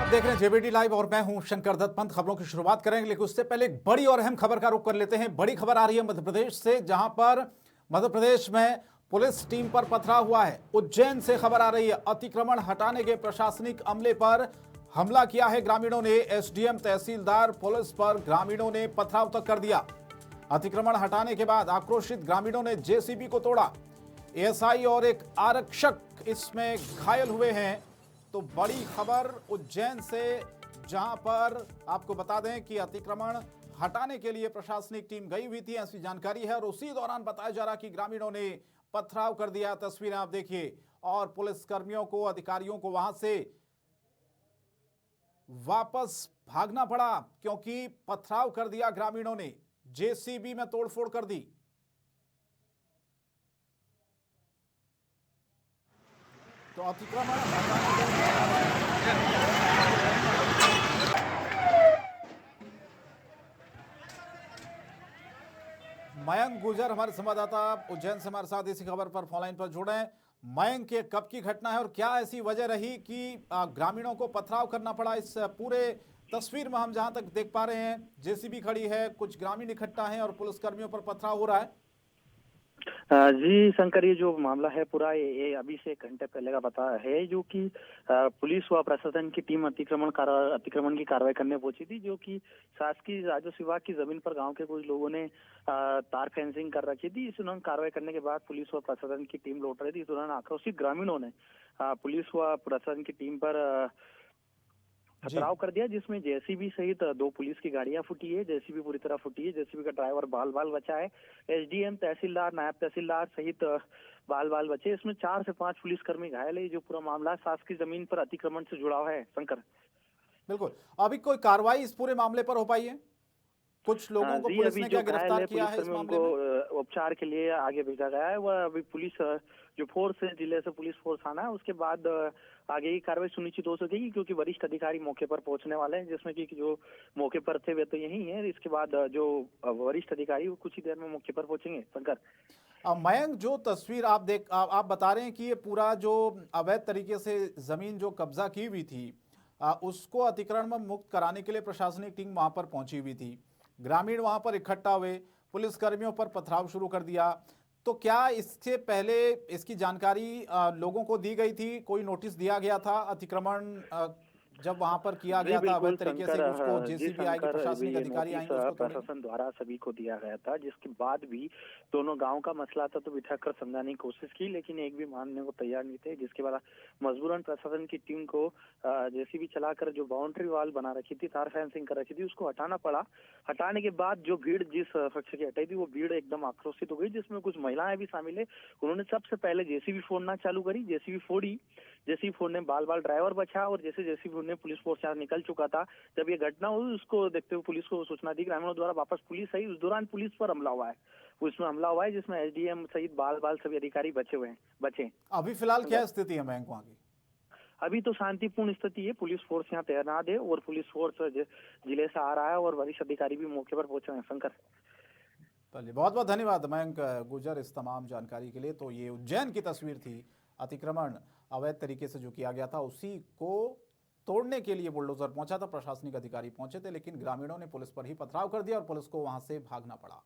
आप देख रहे हैं जेबीटी लाइव और मैं हूं शंकर दत्त पंत। खबरों की शुरुआत करेंगे, लेकिन उससे पहले एक बड़ी और अहम खबर का रुख कर लेते हैं। बड़ी खबर आ रही है मध्य प्रदेश से, जहां पर मध्य प्रदेश में पुलिस टीम पर पथराव हुआ है। उज्जैन से खबर आ रही है, अतिक्रमण हटाने के प्रशासनिक अमले पर हमला किया है ग्रामीणों ने। एसडीएम, तहसीलदार, पुलिस पर ग्रामीणों ने पथराव तक कर दिया। अतिक्रमण हटाने के बाद आक्रोशित ग्रामीणों ने जेसीबी को तोड़ा। एएसआई और एक आरक्षक इसमें घायल हुए हैं। तो बड़ी खबर उज्जैन से, जहां पर आपको बता दें कि अतिक्रमण हटाने के लिए प्रशासनिक टीम गई हुई थी, ऐसी जानकारी है। और उसी दौरान बताया जा रहा कि ग्रामीणों ने पथराव कर दिया। तस्वीरें आप देखिए, और पुलिस कर्मियों को, अधिकारियों को वहां से वापस भागना पड़ा, क्योंकि पथराव कर दिया ग्रामीणों ने, जेसीबी में तोड़फोड़ कर दी। तो अतिक्रमण मयंक गुजर हमारे संवाददाता उज्जैन से हमारे साथ इसी खबर पर फोन लाइन पर जुड़े हैं। मयंक, ये कब की घटना है और क्या ऐसी वजह रही कि ग्रामीणों को पथराव करना पड़ा? इस पूरे तस्वीर में हम जहां तक देख पा रहे हैं, जेसीबी खड़ी है, कुछ ग्रामीण इकट्ठा हैं और पुलिसकर्मियों पर पथराव हो रहा है। जी शंकर, ये जो मामला है पूरा ये अभी से 1 घंटे पहले का पता है, जो कि पुलिस व प्रशासन की टीम अतिक्रमण की कार्रवाई करने पहुंची थी, जो कि शासकीय राजस्व विभाग की जमीन पर गांव के कुछ लोगों ने तार फेंसिंग कर रखी थी। इस दौरान कार्रवाई करने के बाद पुलिस व प्रशासन की टीम लौट रही थी। इस दौरान आक्रोशित ग्रामीणों ने पुलिस व प्रशासन की टीम पर पथराव कर दिया, जिसमें जेसीबी सहित 2 पुलिस की गाड़ियां फूटी है। जेसीबी पूरी तरह फूटी है। जेसीबी का ड्राइवर बाल बाल बचा है। एसडीएम, तहसीलदार, नायब तहसीलदार सहित बाल बाल बचे। इसमें 4 से 5 पुलिसकर्मी घायल है। जो पूरा मामला शासकीय जमीन पर अतिक्रमण से जुड़ा हुआ है। शंकर, बिल्कुल, अभी कोई कार्रवाई इस पूरे मामले पर हो पाई है? कुछ लोगों को जी पुलिस अभी ने जो क्या घायल गिरफ्तार है किया है इस पुलिसकर्मियों मामले को में? उपचार के लिए आगे भेजा गया है। वह अभी पुलिस जो फोर्स है, जिले से पुलिस फोर्स आना है, उसके बाद आगे की कार्रवाई सुनिश्चित हो सकेगी, क्योंकि वरिष्ठ अधिकारी मौके पर पहुंचने वाले हैं, जिसमें कि जो मौके पर थे वे तो यही है। इसके बाद जो वरिष्ठ अधिकारी वो कुछ ही देर में मौके पर पहुंचेंगे। शंकर, मयंक, जो तस्वीर आप बता रहे हैं कि ये पूरा जो अवैध तरीके से जमीन जो कब्जा की हुई थी, उसको अतिक्रमण में मुक्त कराने के लिए प्रशासनिक टीम वहां पर पहुंची हुई थी। ग्रामीण वहां पर इकट्ठा हुए, पुलिसकर्मियों पर पथराव शुरू कर दिया। तो क्या इससे पहले इसकी जानकारी लोगों को दी गई थी? कोई नोटिस दिया गया था? अतिक्रमण जब वहां पर किया जी गया था अवैध बिल्कुल तरीके से, शंकर, कि उसको जी जेसीबी आएगी, शंकर, प्रशासनिक ये अधिकारी नोटिस आएंगे, उसको तोड़ेंगे? प्रशासन द्वारा सभी को दिया गया था, जिसके बाद भी दोनों गांव का मसला था, तो बिठा कर समझाने की कोशिश की, लेकिन एक भी मानने को तैयार नहीं थे। जिसके बाद मजबूरन प्रशासन की टीम को जेसीबी चलाकर जो बाउंड्री वॉल बना रखी थी, तार फेंसिंग कर रखी थी, उसको हटाना पड़ा। हटाने के बाद जो भीड़ जिस पक्ष की हटाई थी, वो भीड़ एकदम आक्रोशित हो गई, जिसमें कुछ महिलाएं भी शामिल है। उन्होंने सबसे पहले जेसीबी फोड़ना चालू करी। जेसीबी फोड़ी। जेसीबी फोड़ने बाल बाल ड्राइवर बचा, और जैसे जेसीबी फोड़ने पुलिस फोर्स यहाँ निकल चुका था। जब ये घटना हुई, उसको देखते हुए पुलिस को सूचना दी, ग्रामीणों द्वारा वापस पुलिस आई। उस दौरान पुलिस पर हमला हुआ है। उसमें हमला हुआ है, जिसमें एसडीएम सहित बाल बाल सभी अधिकारी बचे। अभी फिलहाल क्या स्थिति है मयंक वहां की? अभी तो शांतिपूर्ण स्थिति है। पुलिस फोर्स यहाँ तैनात है, और पुलिस फोर्स जिले से आ रहा है, और वरिष्ठ अधिकारी भी मौके पर पहुंचे हैं। शंकर, चलिए, बहुत बहुत धन्यवाद मयंक गुजर इस तमाम जानकारी के लिए। तो ये उज्जैन की तस्वीर थी। अतिक्रमण अवैध तरीके से जो किया गया था, उसी को तोड़ने के लिए बुलडोजर पहुंचा था, प्रशासनिक अधिकारी पहुंचे थे, लेकिन ग्रामीणों ने पुलिस पर ही पथराव कर दिया और पुलिस को वहां से भागना पड़ा।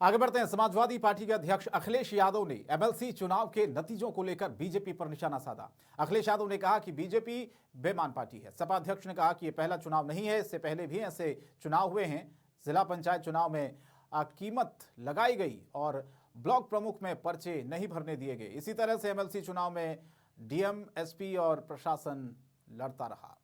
आगे बढ़ते हैं। समाजवादी पार्टी के अध्यक्ष अखिलेश यादव ने एमएलसी चुनाव के नतीजों को लेकर बीजेपी पर निशाना साधा। अखिलेश यादव ने कहा कि बीजेपी बेईमान पार्टी है। सपा अध्यक्ष ने कहा कि यह पहला चुनाव नहीं है, इससे पहले भी ऐसे चुनाव हुए हैं। जिला पंचायत चुनाव में कीमत लगाई गई और ब्लॉक प्रमुख में पर्चे नहीं भरने दिए गए। इसी तरह से एमएलसी चुनाव में डीएम, एसपी और प्रशासन लड़ता रहा।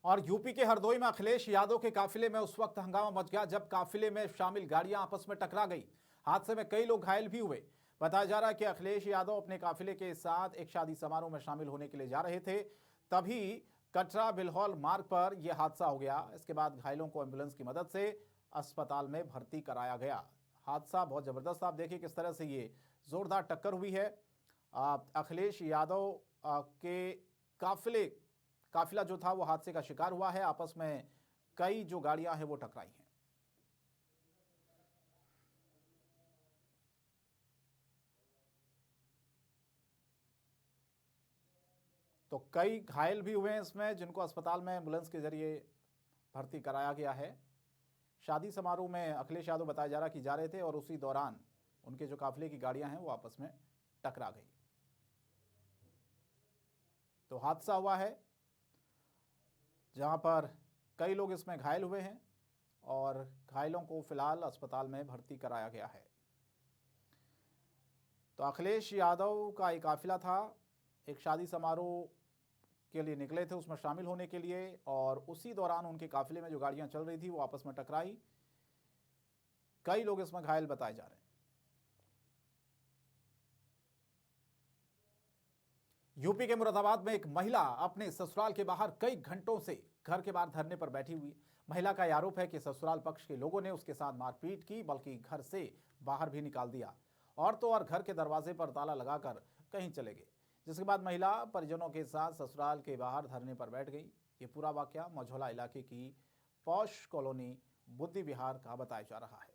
और यूपी के हरदोई में अखिलेश यादव के काफिले में उस वक्त हंगामा मच गया जब काफिले में शामिल गाड़ियां आपस में टकरा गई। हादसे में कई लोग घायल भी हुए। बताया जा रहा है कि अखिलेश यादव अपने काफिले के साथ एक शादी समारोह में शामिल होने के लिए जा रहे थे, तभी कटरा बिल्हौल मार्ग पर यह हादसा हो गया। इसके बाद घायलों को एम्बुलेंस की मदद से अस्पताल में भर्ती कराया गया। हादसा बहुत जबरदस्त, आप देखिए किस तरह से ये जोरदार टक्कर हुई है। अखिलेश यादव के काफिला जो था वो हादसे का शिकार हुआ है। आपस में कई जो गाड़ियां हैं वो टकराई हैं। तो कई घायल भी हुए हैं इसमें, जिनको अस्पताल में एम्बुलेंस के जरिए भर्ती कराया गया है। शादी समारोह में अखिलेश यादव बताया जा रहा कि जा रहे थे और उसी दौरान उनके जो काफिले की गाड़ियां हैं वो आपस में टकरा गई। तो हादसा हुआ है जहां पर कई लोग इसमें घायल हुए हैं और घायलों को फिलहाल अस्पताल में भर्ती कराया गया है। तो अखिलेश यादव का एक काफिला था, एक शादी समारोह के लिए निकले थे उसमें शामिल होने के लिए, और उसी दौरान उनके काफिले में जो गाड़ियां चल रही थी वो आपस में टकराई। कई लोग इसमें घायल बताए जा रहे हैं। यूपी के मुरादाबाद में एक महिला अपने ससुराल के बाहर कई घंटों से घर के बाहर धरने पर बैठी हुई। महिला का आरोप है कि ससुराल पक्ष के लोगों ने उसके साथ मारपीट की, बल्कि घर से बाहर भी निकाल दिया और तो और घर के दरवाजे पर ताला लगाकर कहीं चले गए, जिसके बाद महिला परिजनों के साथ ससुराल के बाहर धरने पर बैठ गई। ये पूरा वाकया मझौला इलाके की पॉश कॉलोनी बुद्धि विहार का बताया जा रहा है।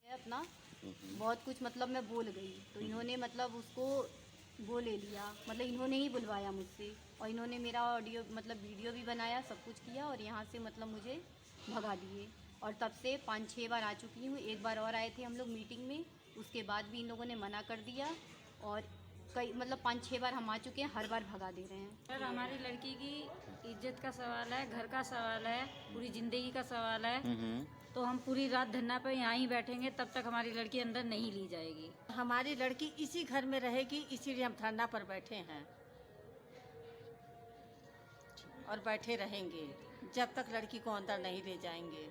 अपना बहुत कुछ मतलब मैं बोल गई तो इन्होंने मतलब उसको वो ले लिया, मतलब इन्होंने ही बुलवाया मुझसे और इन्होंने मेरा ऑडियो मतलब वीडियो भी बनाया, सब कुछ किया और यहाँ से मतलब मुझे भगा दिए। और तब से 5-6 बार आ चुकी हूँ। एक बार और आए थे हम लोग मीटिंग में, उसके बाद भी इन लोगों ने मना कर दिया और कई मतलब 5-6 बार हम आ चुके हैं, हर बार भगा दे रहे हैं। सर हमारी लड़की की इज्जत का सवाल है, घर का सवाल है, पूरी जिंदगी का सवाल है। तो हम पूरी रात धरना पे यहाँ ही बैठेंगे तब तक हमारी लड़की अंदर नहीं ली जाएगी। हमारी लड़की इसी घर में रहेगी, इसीलिए हम धरना पर बैठे हैं और बैठे रहेंगे जब तक लड़की को अंदर नहीं ले जाएंगे।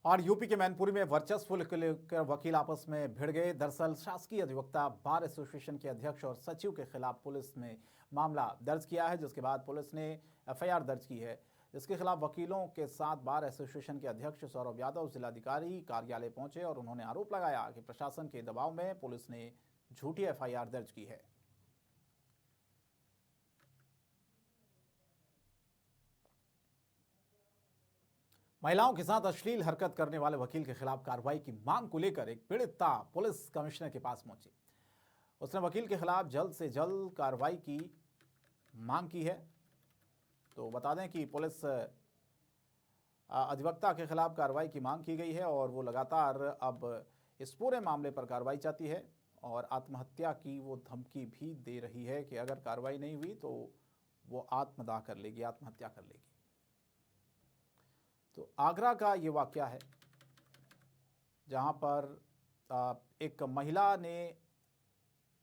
और यूपी के मैनपुरी में वर्चस्व लेकर वकील आपस में भिड़ गए। दरअसल शासकीय अधिवक्ता बार एसोसिएशन के अध्यक्ष और सचिव के खिलाफ पुलिस ने मामला दर्ज किया है, जिसके बाद पुलिस ने एफआईआर दर्ज की है। इसके खिलाफ वकीलों के साथ बार एसोसिएशन के अध्यक्ष सौरभ यादव जिलाधिकारी कार्यालय पहुंचे और उन्होंने आरोप लगाया कि प्रशासन के दबाव में पुलिस ने झूठी एफआईआर दर्ज की है। महिलाओं के साथ अश्लील हरकत करने वाले वकील के खिलाफ कार्रवाई की मांग को लेकर एक पीड़िता पुलिस कमिश्नर के पास पहुंची। उसने वकील के खिलाफ जल्द से जल्द कार्रवाई की मांग की है। तो बता दें कि पुलिस अधिवक्ता के खिलाफ कार्रवाई की मांग की गई है और वो लगातार अब इस पूरे मामले पर कार्रवाई चाहती है और आत्महत्या की वो धमकी भी दे रही है कि अगर कार्रवाई नहीं हुई तो वो आत्मदाह कर लेगी, आत्महत्या कर लेगी। तो आगरा का ये वाकया है जहां पर एक महिला ने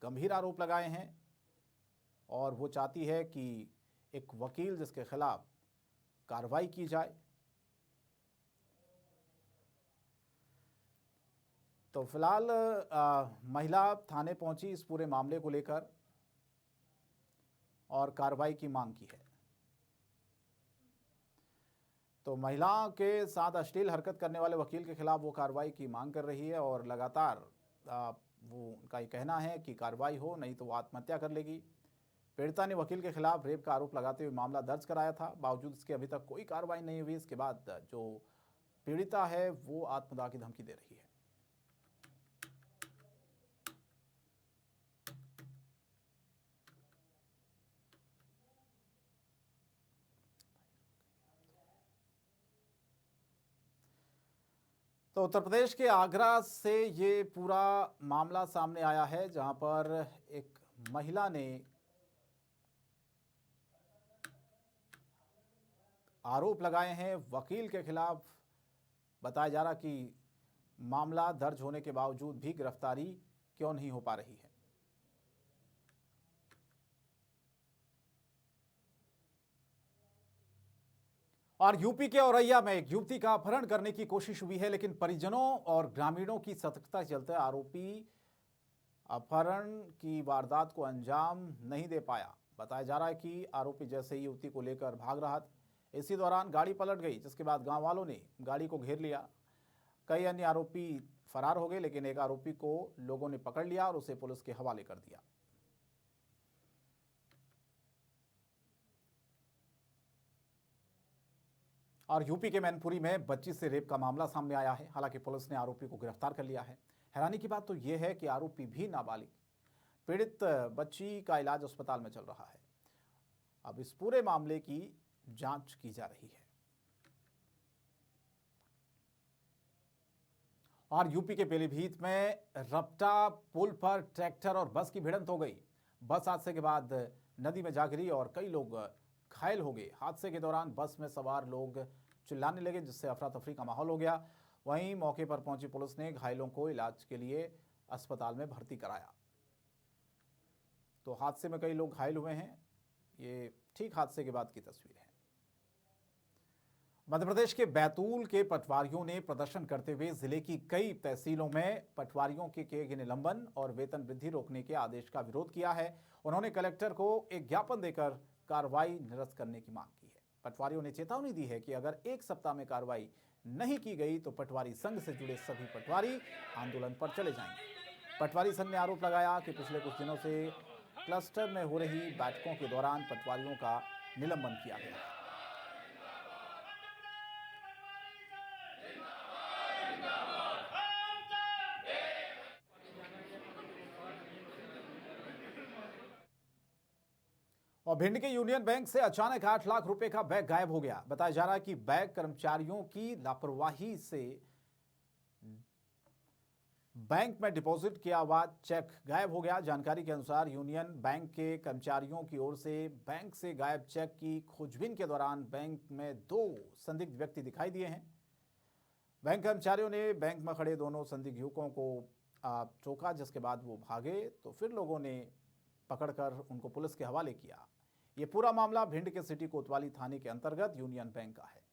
गंभीर आरोप लगाए हैं और वो चाहती है कि एक वकील जिसके खिलाफ कार्रवाई की जाए। तो फिलहाल महिला थाने पहुंची इस पूरे मामले को लेकर और कार्रवाई की मांग की है। तो महिला के साथ अश्लील हरकत करने वाले वकील के खिलाफ वो कार्रवाई की मांग कर रही है और लगातार वो उनका ये कहना है कि कार्रवाई हो, नहीं तो वो आत्महत्या कर लेगी। पीड़िता ने वकील के खिलाफ रेप का आरोप लगाते हुए मामला दर्ज कराया था, बावजूद इसके अभी तक कोई कार्रवाई नहीं हुई। इसके बाद जो पीड़िता है वो आत्मदाह की धमकी दे रही है। तो उत्तर प्रदेश के आगरा से ये पूरा मामला सामने आया है, जहां पर एक महिला ने आरोप लगाए हैं वकील के खिलाफ। बताया जा रहा कि मामला दर्ज होने के बावजूद भी गिरफ्तारी क्यों नहीं हो पा रही है। और यूपी के औरैया में एक युवती का अपहरण करने की कोशिश हुई है, लेकिन परिजनों और ग्रामीणों की सतर्कता के चलते आरोपी अपहरण की वारदात को अंजाम नहीं दे पाया। बताया जा रहा है कि आरोपी जैसे ही युवती को लेकर भाग रहा था, इसी दौरान गाड़ी पलट गई, जिसके बाद गांव वालों ने गाड़ी को घेर लिया। कई अन्य आरोपी फरार हो गए, लेकिन एक आरोपी को लोगों ने पकड़ लिया और उसे पुलिस के हवाले कर दिया। और यूपी के मैनपुरी में बच्ची से रेप का मामला सामने आया है। हालांकि पुलिस ने आरोपी को गिरफ्तार कर लिया है। हैरानी की बात तो यह है कि आरोपी भी नाबालिग। पीड़ित बच्ची का इलाज अस्पताल में चल रहा है। अब इस पूरे मामले की जांच की जा रही है। और यूपी के पीलीभीत में रपटा पुल पर ट्रैक्टर और बस की भिड़ंत हो गई। बस हादसे के बाद नदी में जा गिरी और कई लोग घायल हो गए। हादसे के दौरान बस में सवार लोग चिल्लाने लगे, जिससे अफरा तफरी का माहौल हो गया। वहीं मौके पर पहुंची पुलिस ने घायलों को इलाज के लिए अस्पताल में भर्ती कराया। तो हादसे में कई लोग घायल हुए हैं। ये ठीक हादसे के बाद की तस्वीर है। मध्य प्रदेश के बैतूल के पटवारियों ने प्रदर्शन करते हुए जिले की कई तहसीलों में पटवारियों के किए गए निलंबन और वेतन वृद्धि रोकने के आदेश का विरोध किया है। उन्होंने कलेक्टर को एक ज्ञापन देकर कार्रवाई निरस्त करने की मांग की है। पटवारियों ने चेतावनी दी है कि अगर एक सप्ताह में कार्रवाई नहीं की गई तो पटवारी संघ से जुड़े सभी पटवारी आंदोलन पर चले जाएंगे। पटवारी संघ ने आरोप लगाया कि पिछले कुछ दिनों से क्लस्टर में हो रही बैठकों के दौरान पटवारियों का निलंबन किया गया है। और भिंड के यूनियन बैंक से अचानक 8 लाख रुपए का बैग गायब हो गया। बताया जा रहा है कि बैंक कर्मचारियों की लापरवाही से बैंक में डिपॉजिट किया हुआ चेक गायब हो गया। जानकारी के अनुसार यूनियन बैंक के कर्मचारियों की ओर से बैंक से गायब चेक की खोजबीन के दौरान बैंक में 2 संदिग्ध व्यक्ति दिखाई दिए हैं। बैंक कर्मचारियों ने बैंक में खड़े दोनों संदिग्ध युवकों को टोका, जिसके बाद वो भागे तो फिर लोगों ने पकड़कर उनको पुलिस के हवाले किया। ये पूरा मामला भिंड के सिटी कोतवाली थाने के अंतर्गत यूनियन बैंक का है।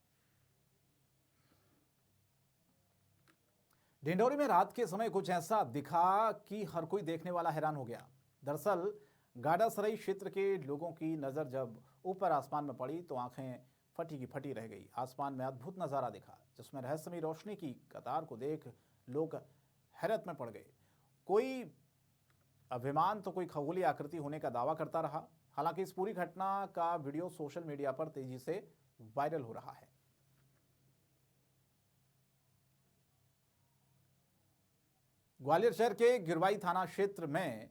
ढिंढोरी में रात के समय कुछ ऐसा दिखा कि हर कोई देखने वाला हैरान हो गया। दरअसल गाडासराई क्षेत्र के लोगों की नजर जब ऊपर आसमान में पड़ी तो आंखें फटी की फटी रह गई। आसमान में अद्भुत नजारा दिखा, जिसमें रहस्यमयी रोशनी की कतार को देख लोग हैरत में पड़ गए। कोई विमान तो कोई खगोलीय आकृति होने का दावा करता रहा। हालांकि इस पूरी घटना का वीडियो सोशल मीडिया पर तेजी से वायरल हो रहा है। ग्वालियर शहर के गिरवाई थाना क्षेत्र में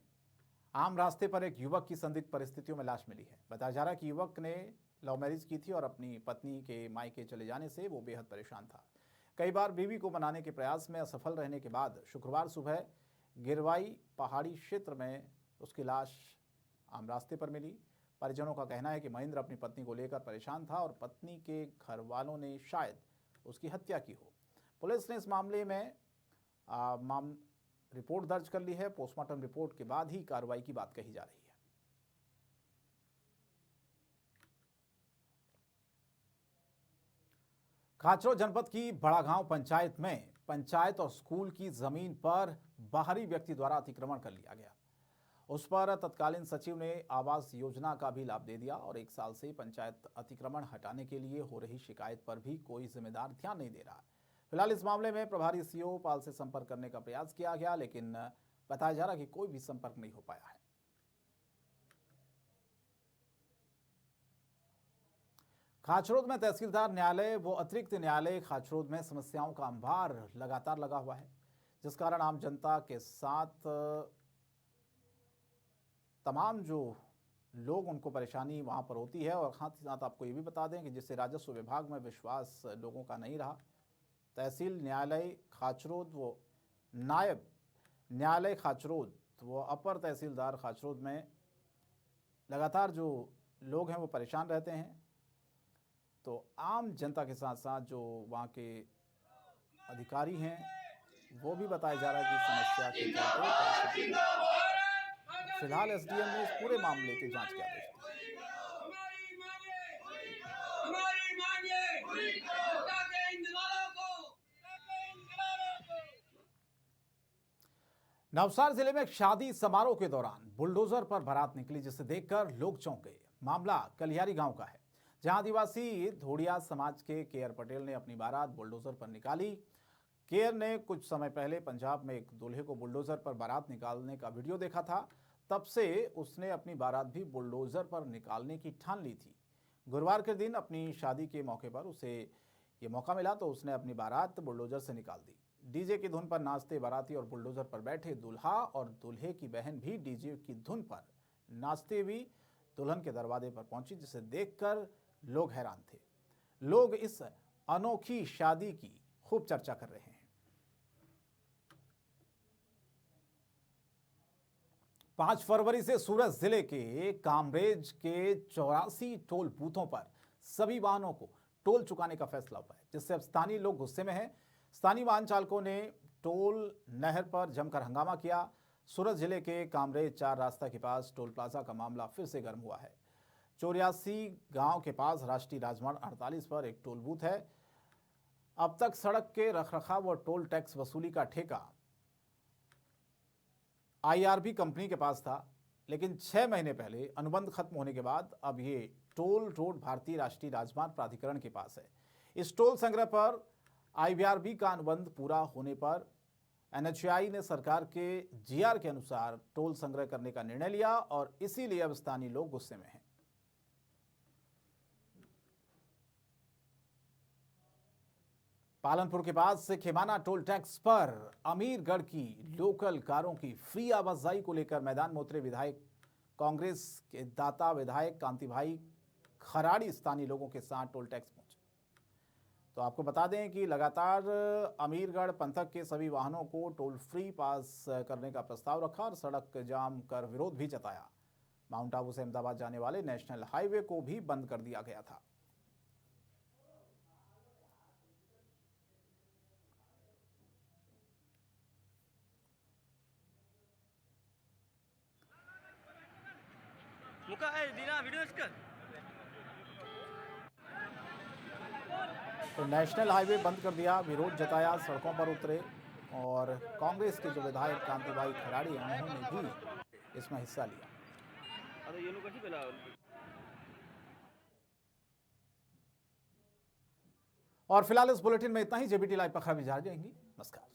आम रास्ते पर एक युवक की संदिग्ध परिस्थितियों में लाश मिली है। बताया जा रहा है कि युवक ने लव मैरिज की थी और अपनी पत्नी के मायके चले जाने से वो बेहद परेशान था। कई बार बीवी को मनाने के प्रयास में असफल रहने के बाद शुक्रवार सुबह गिरवाई पहाड़ी क्षेत्र में उसकी लाश आम रास्ते पर मिली। परिजनों का कहना है कि महेंद्र अपनी पत्नी को लेकर परेशान था और पत्नी के घर वालों ने शायद उसकी हत्या की हो। पुलिस ने इस मामले में रिपोर्ट दर्ज कर ली है। पोस्टमार्टम रिपोर्ट के बाद ही कार्रवाई की बात कही जा रही है। खाचरो जनपद की बड़ागांव पंचायत में पंचायत और स्कूल की जमीन पर बाहरी व्यक्ति द्वारा अतिक्रमण कर लिया गया। उस पर तत्कालीन सचिव ने आवास योजना का भी लाभ दे दिया और 1 साल से पंचायत अतिक्रमण हटाने के लिए हो रही शिकायत पर भी कोई जिम्मेदार ध्यान नहीं दे रहा। फिलहाल इस मामले में प्रभारी सीओ पाल से संपर्क करने का प्रयास किया गया, लेकिन बताया जा रहा कि कोई भी संपर्क नहीं हो पाया है। खाचरोद में तहसीलदार न्यायालय व अतिरिक्त न्यायालय खाचरोद में समस्याओं का अंबार लगातार लगा हुआ है, जिस कारण आम जनता के साथ तमाम जो लोग उनको परेशानी वहां पर होती है। और साथ ही साथ आपको ये भी बता दें कि जिससे राजस्व विभाग में विश्वास लोगों का नहीं रहा। तहसील न्यायालय खाचरोद व नायब न्यायालय खाचरोद व अपर तहसीलदार खाचरोद में लगातार जो लोग हैं वो परेशान रहते हैं। तो आम जनता के साथ साथ जो वहाँ के अधिकारी हैं वो भी बताया जा रहा है कि समस्या के चलते फिलहाल एसडीएम ने इस पूरे मामले की जांच के आदेश दिए। नवसार जिले में एक शादी समारोह के दौरान बुलडोजर पर बारात निकली, जिसे देखकर लोग चौंक गए। मामला कलियारी गांव का है, जहां आदिवासी धोड़िया समाज के केयर पटेल ने अपनी बारात बुलडोजर पर निकाली। केयर ने कुछ समय पहले पंजाब में एक दूल्हे को बुलडोजर पर बारात निकालने का वीडियो देखा था। तब से उसने अपनी बारात भी बुलडोजर पर निकालने की ठान ली थी। गुरुवार के दिन अपनी शादी के मौके पर उसे ये मौका मिला तो उसने अपनी बारात बुलडोजर से निकाल दी। डीजे की धुन पर नाचते बाराती और बुलडोजर पर बैठे दूल्हा और दूल्हे की बहन भी डीजे की धुन पर नाचते हुए दुल्हन के दरवाजे पर पहुंची, जिसे देखकर लोग हैरान थे। लोग इस अनोखी शादी की खूब चर्चा कर रहे हैं। 5 फरवरी से सूरत जिले के कामरेज के 84 टोल बूथों पर सभी वाहनों को टोल चुकाने का फैसला हुआ है, जिससे अब स्थानीय लोग गुस्से में हैं। स्थानीय वाहन चालकों ने टोल नहर पर जमकर हंगामा किया। सूरत जिले के कामरेज 4 रास्ता के पास टोल प्लाजा का मामला फिर से गर्म हुआ है। 84 गांव के पास राष्ट्रीय राजमार्ग 48 पर एक टोल बूथ है। अब तक सड़क के रखरखाव और टोल टैक्स वसूली का ठेका IRB कंपनी के पास था, लेकिन 6 महीने पहले अनुबंध खत्म होने के बाद अब ये टोल रोड भारतीय राष्ट्रीय राजमार्ग प्राधिकरण के पास है। इस टोल संग्रह पर IRB का अनुबंध पूरा होने पर NHAI ने सरकार के GR के अनुसार टोल संग्रह करने का निर्णय लिया और इसीलिए अब स्थानीय लोग गुस्से में हैं। पालनपुर के पास से खेमाना टोल टैक्स पर अमीरगढ़ की लोकल कारों की फ्री आवाजाही को लेकर मैदान में उतरे विधायक कांग्रेस के दाता विधायक कांतिभाई खराड़ी स्थानीय लोगों के साथ टोल टैक्स पहुंचे। तो आपको बता दें कि लगातार अमीरगढ़ पंथक के सभी वाहनों को टोल फ्री पास करने का प्रस्ताव रखा और सड़क जाम कर विरोध भी जताया। माउंट आबू से अहमदाबाद जाने वाले नेशनल हाईवे को भी बंद कर दिया गया था। तो नेशनल हाईवे बंद कर दिया, विरोध जताया, सड़कों पर उतरे और कांग्रेस के जो विधायक कांतिभाई खराड़ी हैं उन्होंने भी इसमें हिस्सा लिया। और फिलहाल इस बुलेटिन में इतना ही। JBT लाइव पर खबरें जारी रहेंगी। नमस्कार।